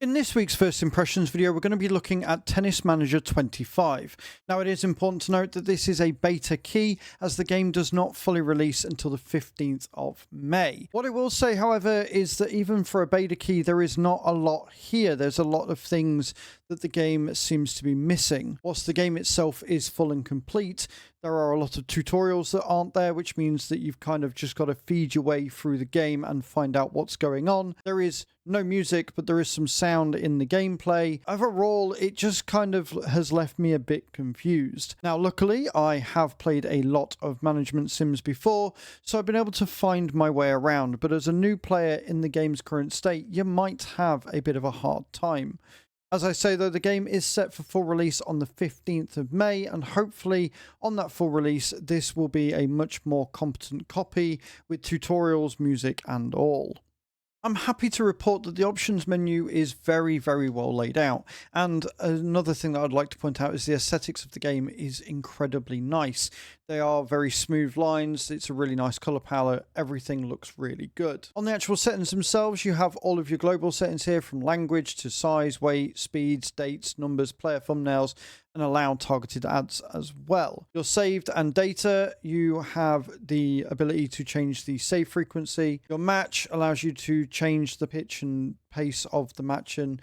In this week's First Impressions video, we're going to be looking at Tennis Manager 25. Now, it is important to note that this is a beta key, as the game does not fully release until the 15th of May. What I will say, however, is that even for a beta key, there is not a lot here. There's a lot of things that the game seems to be missing. Whilst the game itself is full and complete, there are a lot of tutorials that aren't there, which means that you've kind of just got to feed your way through the game and find out what's going on. There is no music, but there is some sound in the gameplay. Overall, it just kind of has left me a bit confused. Now, luckily, I have played a lot of management sims before, so I've been able to find my way around. But as a new player in the game's current state, you might have a bit of a hard time. As I say, though, the game is set for full release on the 15th of May, and hopefully on that full release, this will be a much more competent copy with tutorials, music, and all. I'm happy to report that the options menu is very, very well laid out. And another thing that I'd like to point out is the aesthetics of the game is incredibly nice. They are very smooth lines. It's a really nice color palette. Everything looks really good. On the actual settings themselves, you have all of your global settings here, from language to size, weight, speeds, dates, numbers, player thumbnails, and allow targeted ads as well. Your saved and data, you have the ability to change the save frequency. Your match allows you to change the pitch and pace of the match and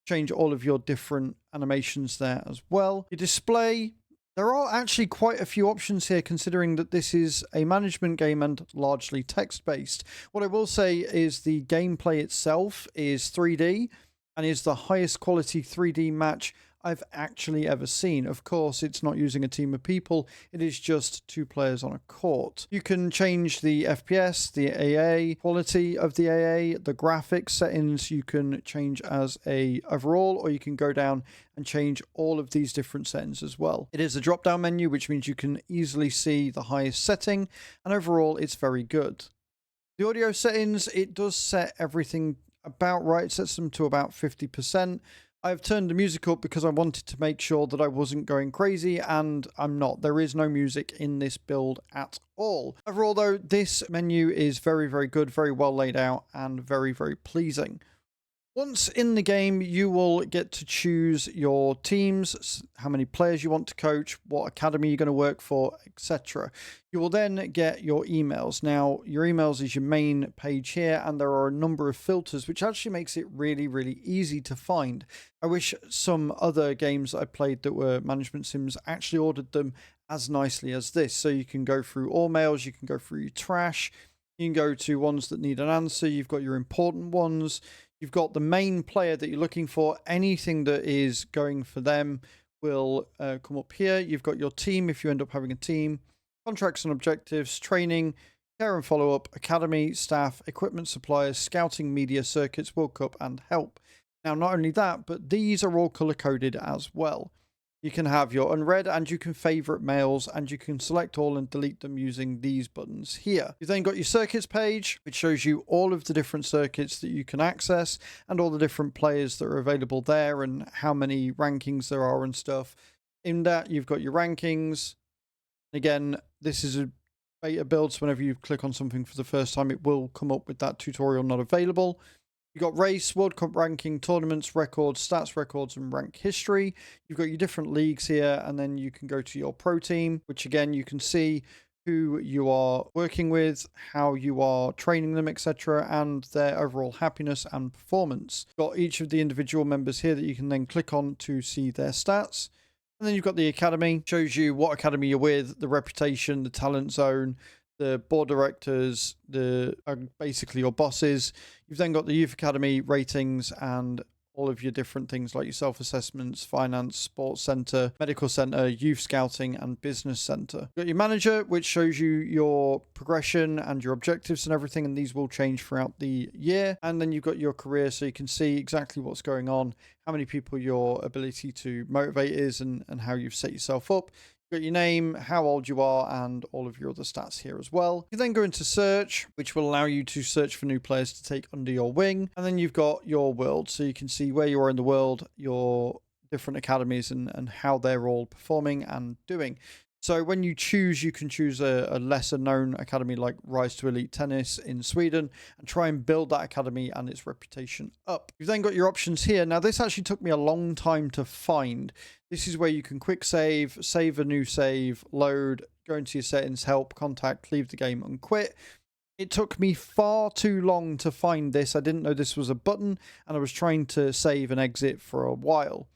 change all of your different animations there as well. Your display, there are actually quite a few options here, considering that this is a management game and largely text-based. What I will say is the gameplay itself is 3D and is the highest quality 3D match I've actually ever seen. Of course, it's not using a team of people. It is just two players on a court. You can change the FPS, the AA, quality of the AA, the graphics settings you can change as a overall, or you can go down and change all of these different settings as well. It is a drop-down menu, which means you can easily see the highest setting, and overall, it's very good. The audio settings, it does set everything about right. It sets them to about 50%. I've turned the music up because I wanted to make sure that I wasn't going crazy, and I'm not. There is no music in this build at all. Overall, though, this menu is very, very good, very well laid out, and very, very pleasing. Once in the game, you will get to choose your teams, how many players you want to coach, what academy you're going to work for, etc. You will then get your emails. Now, your emails is your main page here, and there are a number of filters, which actually makes it really, really easy to find. I wish some other games that I played that were management sims actually ordered them as nicely as this. So you can go through all mails, you can go through your trash, you can go to ones that need an answer, you've got your important ones. You've got the main player that you're looking for. Anything that is going for them will come up here. You've got your team if you end up having a team, contracts and objectives, training, care and follow-up, academy, staff, equipment suppliers, scouting, media, circuits, World Cup, and help. Now, not only that, but these are all color-coded as well. You can have your unread, and you can favorite mails, and you can select all and delete them using these buttons here. You've then got your circuits page, which shows you all of the different circuits that you can access and all the different players that are available there and how many rankings there are and stuff. In that, you've got your rankings. Again, this is a beta build, so whenever you click on something for the first time, it will come up with that tutorial not available. You've got race, World Cup ranking, tournaments, records, stats records, and rank history. You've got your different leagues here, and then you can go to your pro team, which again, you can see who you are working with, how you are training them, etc., and their overall happiness and performance. You've got each of the individual members here that you can then click on to see their stats. And then you've got the academy, shows you what academy you're with, the reputation, the talent zone, the board directors, basically your bosses. You've then got the youth academy ratings and all of your different things like your self-assessments, finance, sports center, medical center, youth scouting, and business center. You've got your manager, which shows you your progression and your objectives and everything, and these will change throughout the year. And then you've got your career, so you can see exactly what's going on, how many people your ability to motivate is, and how you've set yourself up. You've got your name, how old you are, and all of your other stats here as well. You then go into search, which will allow you to search for new players to take under your wing. And then you've got your world, so you can see where you are in the world, your different academies, and how they're all performing and doing. So when you choose, you can choose a lesser known academy like Rise to Elite Tennis in Sweden and try and build that academy and its reputation up. You've then got your options here. Now this actually took me a long time to find. This is where you can quick save, save a new save, load, go into your settings, help, contact, leave the game and quit. It took me far too long to find this. I didn't know this was a button and I was trying to save and exit for a while.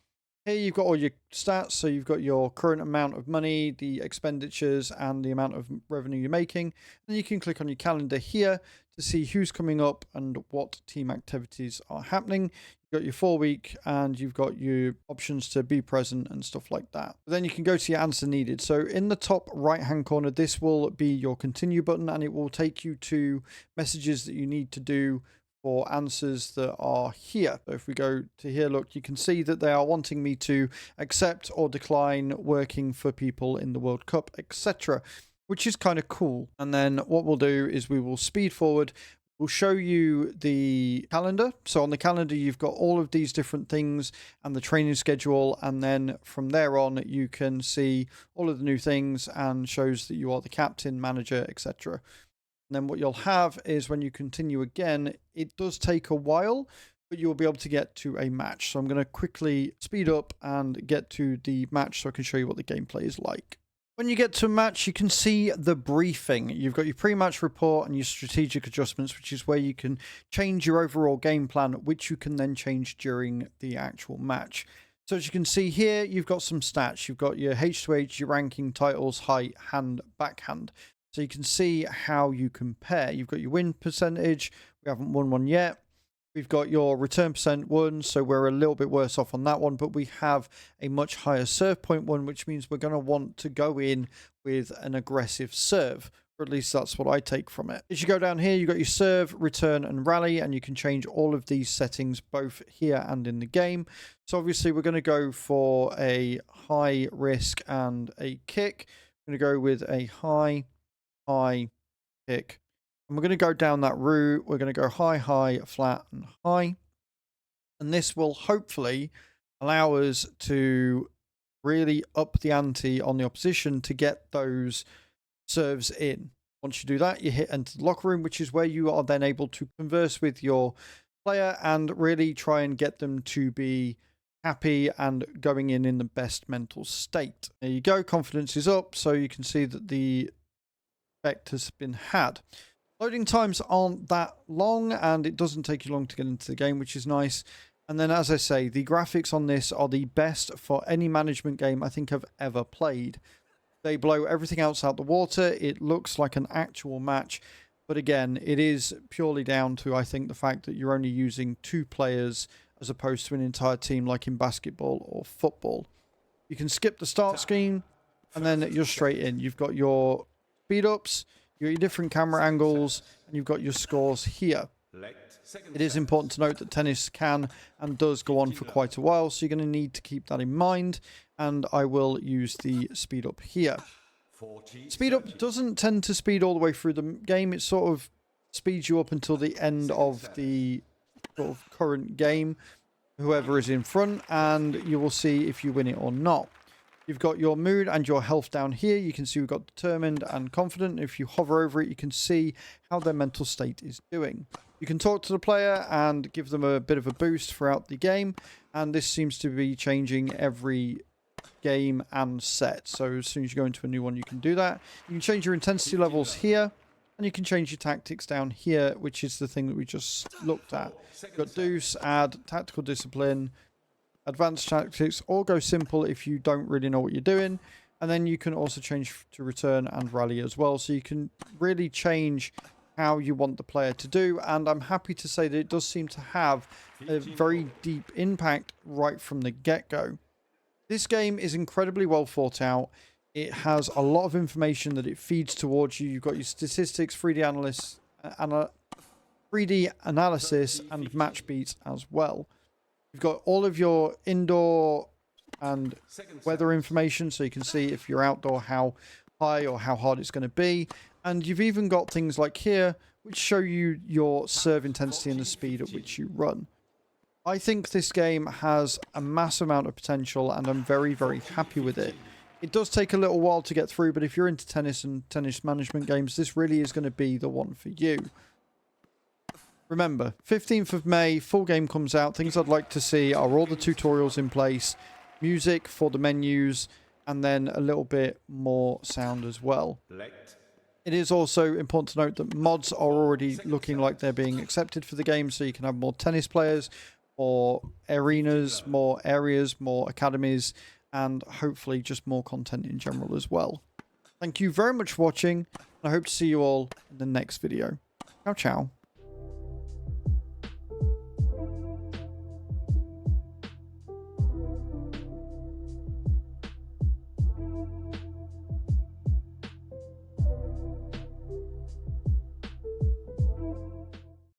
Here you've got all your stats, so you've got your current amount of money, the expenditures, and the amount of revenue you're making. And you can click on your calendar here to see who's coming up and what team activities are happening. You've got your 4-week, and you've got your options to be present and stuff like that. But then you can go to your answer needed. So in the top right-hand corner, this will be your continue button, and it will take you to messages that you need to do for answers that are here. So if we go to here, look, you can see that they are wanting me to accept or decline working for people in the World Cup, etc., which is kind of cool. And then what we'll do is we will speed forward. We'll show you the calendar. So on the calendar, you've got all of these different things and the training schedule. And then from there on, you can see all of the new things and shows that you are the captain, manager, etc. And then what you'll have is when you continue again, it does take a while, but you'll be able to get to a match. So I'm going to quickly speed up and get to the match so I can show you what the gameplay is like. When you get to a match, you can see the briefing. You've got your pre-match report and your strategic adjustments, which is where you can change your overall game plan, which you can then change during the actual match. So as you can see here, you've got some stats. You've got your H2H, your ranking, titles, height, hand, backhand. So you can see how you compare. You've got your win percentage. We haven't won one yet. We've got your return percent won, so we're a little bit worse off on that one, but we have a much higher serve point one, which means we're going to want to go in with an aggressive serve, or at least that's what I take from it. As you go down here, you've got your serve, return, and rally, and you can change all of these settings both here and in the game. So obviously we're going to go for a high risk and a kick. I'm going to go with a high kick, and we're going to go down that route. We're going to go high, flat, and high, and this will hopefully allow us to really up the ante on the opposition to get those serves in. Once you do that, you hit enter the locker room, which is where you are then able to converse with your player and really try and get them to be happy and going in the best mental state. There you go, confidence is up, so you can see that the effect has been had. Loading times aren't that long, and it doesn't take you long to get into the game, which is nice. And then, as I say, the graphics on this are the best for any management game I think I've ever played. They blow everything else out the water. It looks like an actual match, but again, it is purely down to, I think, the fact that you're only using 2 players as opposed to an entire team like in basketball or football. You can skip the start screen, and then you're straight in. You've got your speed ups, your different camera angles, and you've got your scores here. It is important to note that tennis can and does go on for quite a while, so you're going to need to keep that in mind, and I will use the speed up here. Speed up doesn't tend to speed all the way through the game. It sort of speeds you up until the end of the sort of current game, whoever is in front, and you will see if you win it or not. You've got your mood and your health down here. You can see we've got determined and confident. If you hover over it, you can see how their mental state is doing. You can talk to the player and give them a bit of a boost throughout the game, and this seems to be changing every game and set. So as soon as you go into a new one, you can do that. You can change your intensity levels here, and you can change your tactics down here, which is the thing that we just looked at. You've got deuce, add, tactical discipline, advanced tactics, or go simple if you don't really know what you're doing. And then you can also change to return and rally as well. So you can really change how you want the player to do. And I'm happy to say that it does seem to have a very deep impact right from the get-go. This game is incredibly well thought out. It has a lot of information that it feeds towards you. You've got your statistics, 3D analysis, and match beats as well. You've got all of your indoor and weather information, so you can see if you're outdoor how high or how hard it's going to be. And you've even got things like here, which show you your serve intensity and the speed at which you run. I think this game has a massive amount of potential, and I'm very, very happy with it. It does take a little while to get through, but if you're into tennis and tennis management games, this really is going to be the one for you. Remember, 15th of May, full game comes out. Things I'd like to see are all the tutorials in place, music for the menus, and then a little bit more sound as well. It is also important to note that mods are already looking like they're being accepted for the game, so you can have more tennis players, more arenas, more areas, more academies, and hopefully just more content in general as well. Thank you very much for watching, and I hope to see you all in the next video. Ciao, ciao.